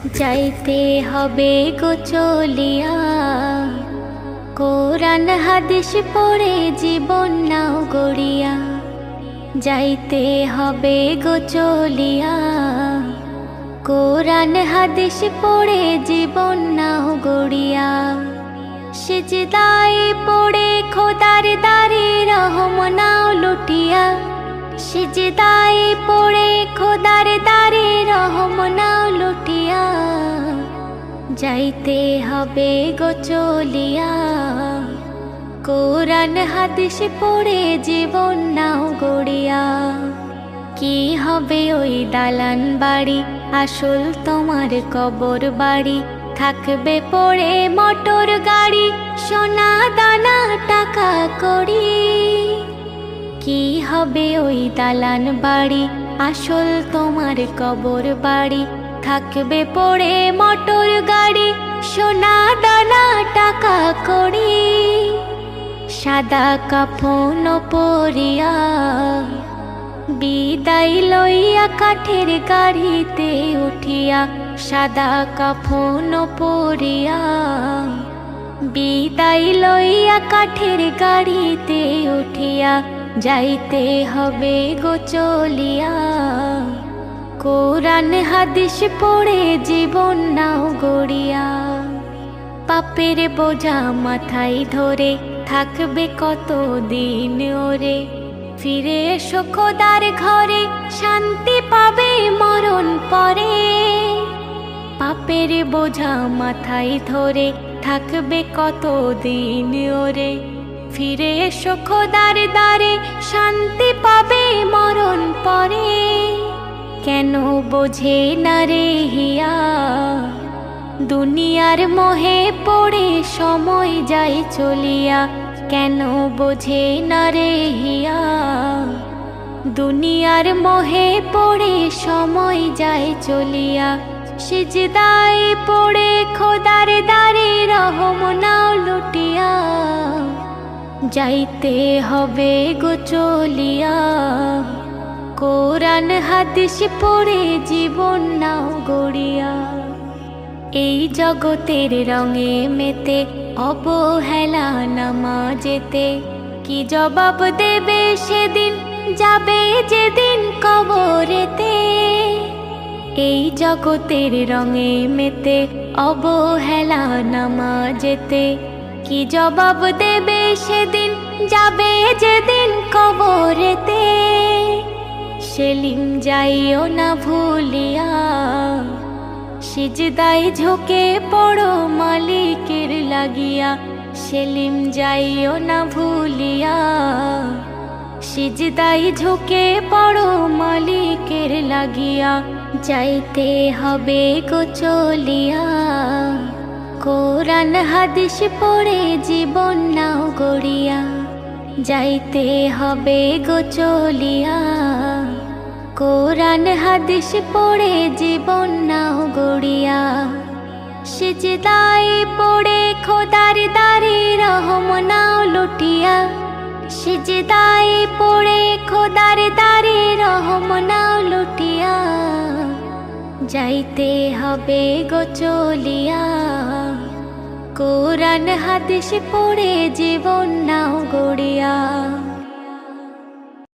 যাইতে হবে গো চলিয়া, কোরআন হাদিস পড়ে জীবন নাও গড়িয়া। যাইতে হবে গো চলিয়া, কোরআন হাদিস পড়ে জীবন নাও গড়িয়া। সিজদায় পড়ে খোদার দারে রহম নাও লুটিয়া। সিজদায় পড়ে খোদার দারে রহম নাও লুটিয়া। যাইতে হবে গো চলিয়া, কোরআন হাদিস পড়ে জীবন নাও গড়িয়া। কি হবে ওই দালান বাড়ি, আসল তোমার কবর বাড়ি। থাকবে পড়ে মোটর গাড়ি, সোনা দানা টাকা কড়ি। কি হবে ওই দালান বাড়ি, আসল তোমার কবর বাড়ি। থাকবে পড়ে মোটর গাড়ি, সোনা দানা টাকা কড়ি। সাদা কাফন পরিয়া, বিদায় লইয়া কাঠের গাড়িতে উঠিয়া। সাদা কাফন পরিয়া, বিদায় লইয়া কাঠের গাড়িতে উঠিয়া। যাইতে হবে গো চলিয়া, কোরআন হাদিস পড়ে জীবন নাও গড়িয়া। পাপের বোঝা মাথায় ধরে থাকবে কত দিন ওরে। ফিরে এসো খোদার ঘরে, শান্তি পাবে মরণ পরে। পাপের বোঝা মাথায় ধরে থাকবে কত দিন ওরে। ফিরে এসো খোদার দ্বারে, শান্তি পাবে মরণ পরে। কেন বোঝে না রে হিয়া, দুনিয়ার মোহে পড়ে সময় যায় চলিয়া। কেন বোঝে না রে হিয়া, দুনিয়ার মোহে পড়ে সময় যায় চলিয়া। সিজদায় পড়ে খোদার দারে রহম নাও লুটিয়া। যাইতে হবে গো চলিয়া, কোরআন হাদিস পড়ে জীবন নাও গড়িয়া। এই জগতের রঙে মেতে অবহেলা নামাজেতে। কি জবাব দেবে সেদিন, যাবে যেদিন কবরেতে। এই জগতের রঙে মেতে অবহেলা নামাজেতে। কি জবাব দেবে সেদিন, যাবে যেদিন কবরেতে। সেলিম যাইও না ভুলিয়া, সিজদায় ঝুঁকে পড়ো মালিকের লাগিয়া। সেলিম যাইও না ভুলিয়া, সিজদায় ঝুঁকে পড়ো মালিকের লাগিয়া। যাইতে হবে গো চলিয়া, কোরআন হাদিস পড়ে জীবন নাও গড়িয়া। যাইতে হবে গো চলিয়া, কোরআন হাদিস পড়ে জীবন নাও গড়িয়া। সিজদায় পড়ে খোদার দারে রহম নাও লুটিয়া। সিজদায় পড়ে খোদার দারে রহম নাও লুটিয়া। যাইতে হবে গো চলিয়া, কোরআন হাদিস পড়ে জীবন নাও গড়িয়া।